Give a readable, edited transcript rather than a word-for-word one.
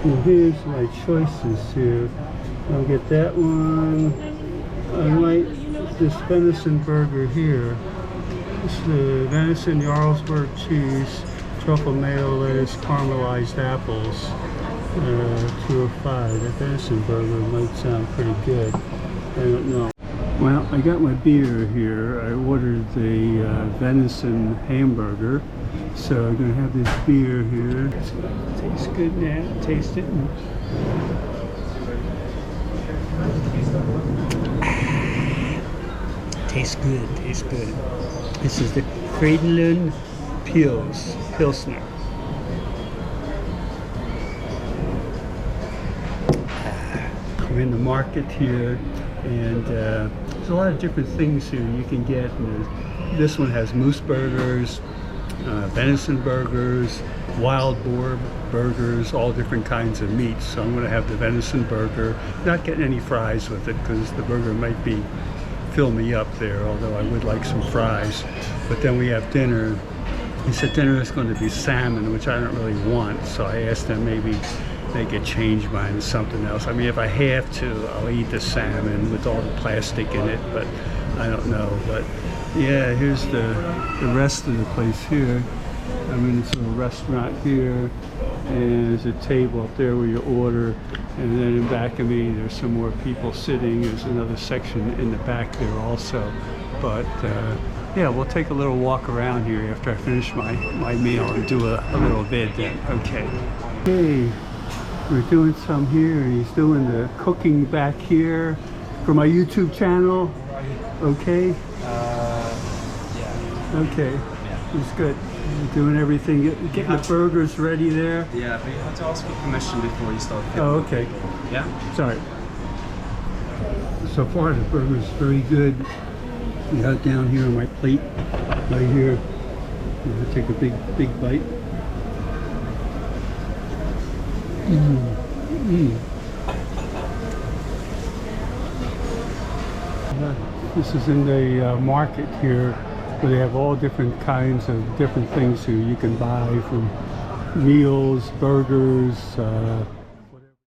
And here's my choices here. I'll get that one. I like this venison burger here. This is the venison Jarlsberg cheese, truffle mayo lettuce, caramelized apples. 205. That venison burger might sound pretty good. I don't know. Well, I got my beer here. I ordered the venison hamburger. So I'm going to have this beer here. It tastes good now. Taste it. Tastes good. Tastes good. This is the Mathallen Pilsner. We're in the market here, and there's a lot of different things here you can get. And this one has moose burgers, venison burgers, wild boar burgers, all different kinds of meats. So I'm going to have the venison burger, not getting any fries with it because the burger might fill me up there, although I would like some fries. But then we have dinner. He said dinner is going to be salmon, which I don't really want, so I asked them maybe they could change mine to something else. I mean, if I have to, I'll eat the salmon with all the plastic in it, but I don't know. But yeah, here's the rest of the place here. I'm in this little restaurant here, and there's a table up there where you order, and then in back of me there's some more people sitting. There's another section in the back there also. But yeah, we'll take a little walk around here after I finish my meal and do a little vid then. Okay. Hey, we're doing some here, and he's doing the cooking back here for my YouTube channel. Okay? Yeah. Okay. Yeah. It's good. You're doing everything, getting the burgers ready there. Yeah, but you have to ask for permission before you start filming. Oh, okay. Yeah? Sorry. So far the burger's very good. You got down here on my plate, right here. I'm gonna take a big bite. This is in the market here, where they have all different kinds of different things here you can buy, from meals, burgers,